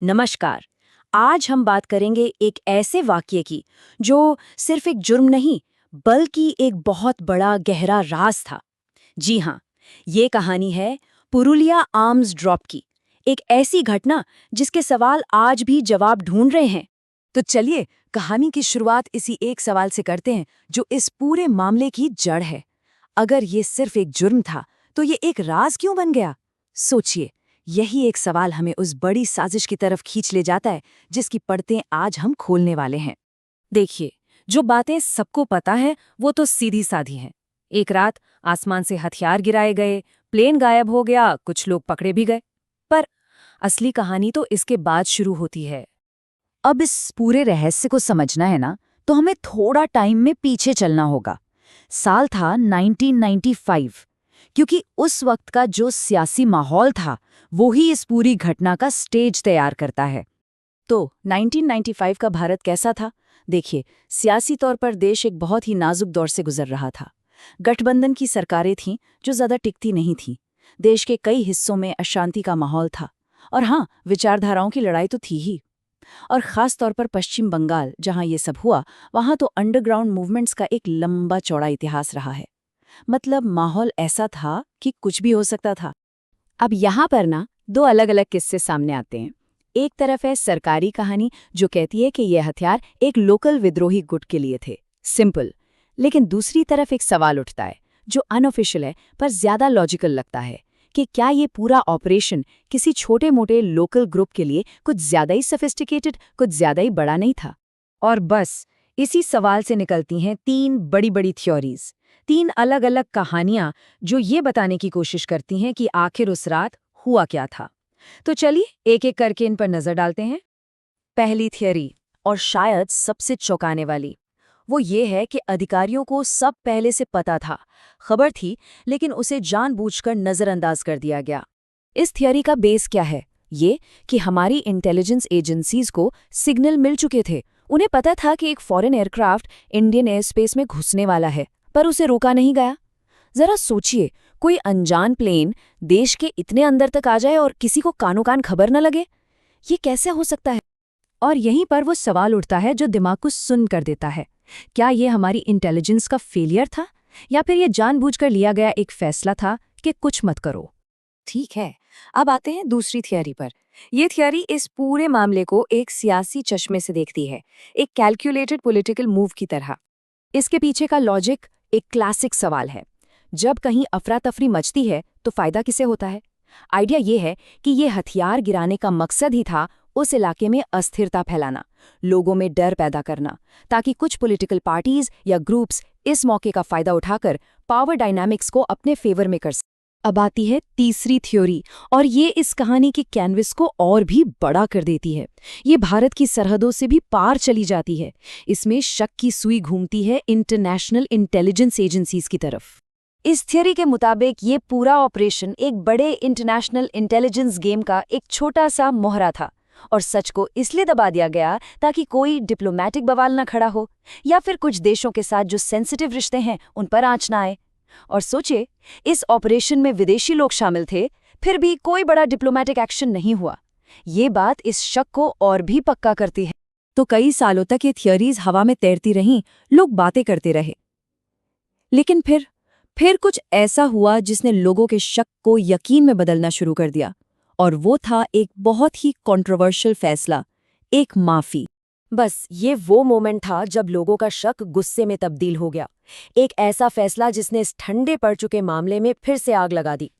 नमस्कार। आज हम बात करेंगे एक ऐसे वाक्य की जो सिर्फ एक जुर्म नहीं बल्कि एक बहुत बड़ा गहरा राज था। जी हाँ, ये कहानी है पुरुलिया आर्म्स ड्रॉप की। एक ऐसी घटना जिसके सवाल आज भी जवाब ढूंढ रहे हैं। तो चलिए कहानी की शुरुआत इसी एक सवाल से करते हैं जो इस पूरे मामले की जड़ है। अगर ये सिर्फ एक जुर्म था तो ये एक राज क्यों बन गया? सोचिए, यही एक सवाल हमें उस बड़ी साजिश की तरफ खींच ले जाता है जिसकी परतें आज हम खोलने वाले हैं। देखिए, जो बातें सबको पता है वो तो सीधी साधी हैं। एक रात आसमान से हथियार गिराए गए, प्लेन गायब हो गया, कुछ लोग पकड़े भी गए। पर असली कहानी तो इसके बाद शुरू होती है। अब इस पूरे रहस्य को समझना है ना, तो हमें थोड़ा टाइम में पीछे चलना होगा। साल था 1995, क्योंकि उस वक्त का जो सियासी माहौल था वो ही इस पूरी घटना का स्टेज तैयार करता है। तो 1995 का भारत कैसा था? देखिए, सियासी तौर पर देश एक बहुत ही नाजुक दौर से गुजर रहा था। गठबंधन की सरकारें थीं जो ज़्यादा टिकती नहीं थीं। देश के कई हिस्सों में अशांति का माहौल था। और हाँ, विचारधाराओं की लड़ाई तो थी ही। और ख़ास तौर पर पश्चिम बंगाल, जहाँ ये सब हुआ, वहाँ तो अंडरग्राउंड मूवमेंट्स का एक लंबा चौड़ा इतिहास रहा है। मतलब माहौल ऐसा था कि कुछ भी हो सकता था। अब यहाँ पर ना दो अलग अलग किस्से सामने आते हैं। एक तरफ है सरकारी कहानी जो कहती है कि ये हथियार एक लोकल विद्रोही गुट के लिए थे, सिंपल। लेकिन दूसरी तरफ एक सवाल उठता है जो अनऑफिशियल है पर ज्यादा लॉजिकल लगता है कि क्या ये पूरा ऑपरेशन किसी छोटे मोटे लोकल ग्रुप के लिए कुछ ज्यादा ही सोफिस्टिकेटेड, कुछ ज्यादा ही बड़ा नहीं था? और बस इसी सवाल से निकलती हैं तीन बड़ी बड़ी थ्योरीज, तीन अलग अलग कहानियां जो ये बताने की कोशिश करती हैं कि आखिर उस रात हुआ क्या था। तो चलिए एक एक करके इन पर नजर डालते हैं। पहली थियरी, और शायद सबसे चौंकाने वाली, वो ये है कि अधिकारियों को सब पहले से पता था, खबर थी, लेकिन उसे जानबूझकर नजरअंदाज कर दिया गया। इस थियरी का बेस क्या है? ये कि हमारी इंटेलिजेंस एजेंसीज को सिग्नल मिल चुके थे। उन्हें पता था कि एक foreign aircraft Indian air space में घुसने वाला है, पर उसे रोका नहीं गया। जरा सोचिए, कोई अनजान प्लेन देश के इतने अंदर तक आ जाए और किसी को कानो कान खबर न लगे। ये कैसे हो सकता है? और यहीं पर वो सवाल उठता है जो दिमाग को सुन्न कर देता है। क्या ये हमारी इंटेलिजेंस का फेलियर था, या फिर ये जानबूझकर लिया गया एक फैसला था कि कुछ मत करो? ठीक है, अब आते हैं दूसरी थियरी पर। ये थियरी इस पूरे मामले को एक सियासी चश्मे से देखती है, एक कैलकुलेटेड पॉलिटिकल मूव की तरह। इसके पीछे का लॉजिक एक क्लासिक सवाल है। जब कहीं अफरा तफरी मचती है तो फायदा किसे होता है? आइडिया ये है कि ये हथियार गिराने का मकसद ही था उस इलाके में अस्थिरता फैलाना, लोगों में डर पैदा करना, ताकि कुछ पॉलिटिकल पार्टीज या ग्रुप्स इस मौके का फायदा उठाकर पावर डायनामिक्स को अपने फेवर में कर सकें। अब आती है तीसरी थ्योरी, और ये इस कहानी के कैनवस को और भी बड़ा कर देती है। ये भारत की सरहदों से भी पार चली जाती है। इसमें शक की सुई घूमती है इंटरनेशनल इंटेलिजेंस एजेंसीज की तरफ। इस थियरी के मुताबिक ये पूरा ऑपरेशन एक बड़े इंटरनेशनल इंटेलिजेंस गेम का एक छोटा सा मोहरा था, और सच को इसलिए दबा दिया गया ताकि कोई डिप्लोमैटिक बवाल न खड़ा हो, या फिर कुछ देशों के साथ जो सेंसिटिव रिश्ते हैं उन पर आंच ना आए। और सोचिए, इस ऑपरेशन में विदेशी लोग शामिल थे, फिर भी कोई बड़ा डिप्लोमैटिक एक्शन नहीं हुआ। ये बात इस शक को और भी पक्का करती है। तो कई सालों तक ये थियरीज हवा में तैरती रहीं, लोग बातें करते रहे। लेकिन फिर कुछ ऐसा हुआ जिसने लोगों के शक को यकीन में बदलना शुरू कर दिया। और वो था एक बहुत ही कंट्रोवर्शियल फैसला, एक माफी। बस ये वो मोमेंट था जब लोगों का शक गुस्से में तब्दील हो गया। एक ऐसा फैसला जिसने इस ठंडे पड़ चुके मामले में फिर से आग लगा दी।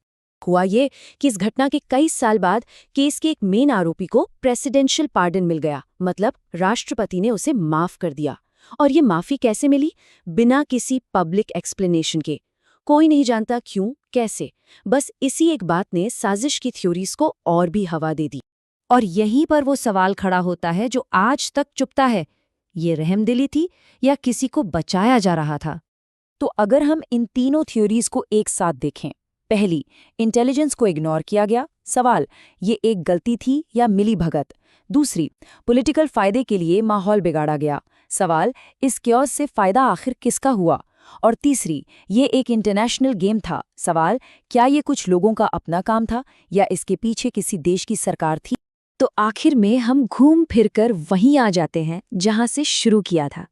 हुआ ये कि इस घटना के कई साल बाद केस के एक मेन आरोपी को प्रेसिडेंशियल पार्डन मिल गया, मतलब राष्ट्रपति ने उसे माफ कर दिया। और ये माफी कैसे मिली? बिना किसी पब्लिक एक्सप्लेनेशन के। कोई नहीं जानता क्यों, कैसे। बस इसी एक बात ने साजिश की थ्योरीज को और भी हवा दे दी। और यहीं पर वो सवाल खड़ा होता है जो आज तक चुपता है, ये रहमदिली थी या किसी को बचाया जा रहा था? तो अगर हम इन तीनों थ्योरीज को एक साथ देखें, पहली, इंटेलिजेंस को इग्नोर किया गया, सवाल, ये एक गलती थी या मिली भगत? दूसरी, पॉलिटिकल फायदे के लिए माहौल बिगाड़ा गया, सवाल, इस क्योस से फायदा आखिर किसका हुआ? और तीसरी, ये एक इंटरनेशनल गेम था, सवाल, क्या ये कुछ लोगों का अपना काम था या इसके पीछे किसी देश की सरकार थी? तो आखिर में हम घूम फिर कर वहीं आ जाते हैं जहां से शुरू किया था।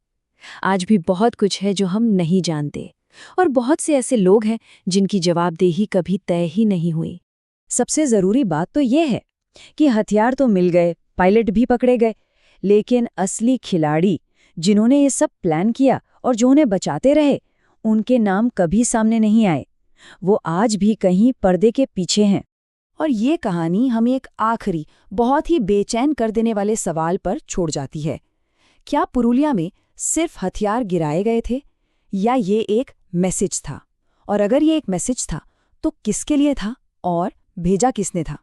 आज भी बहुत कुछ है जो हम नहीं जानते, और बहुत से ऐसे लोग हैं जिनकी जवाबदेही कभी तय ही नहीं हुई। सबसे जरूरी बात तो ये है कि हथियार तो मिल गए, पायलट भी पकड़े गए, लेकिन असली खिलाड़ी जिन्होंने ये सब प्लान किया और जो उन्हें बचाते रहे, उनके नाम कभी सामने नहीं आए। वो आज भी कहीं पर्दे के पीछे हैं। और ये कहानी हमें एक आखिरी, बहुत ही बेचैन कर देने वाले सवाल पर छोड़ जाती है। क्या पुरुलिया में सिर्फ हथियार गिराए गए थे, या ये एक मैसेज था? और अगर ये एक मैसेज था, तो किसके लिए था और भेजा किसने था?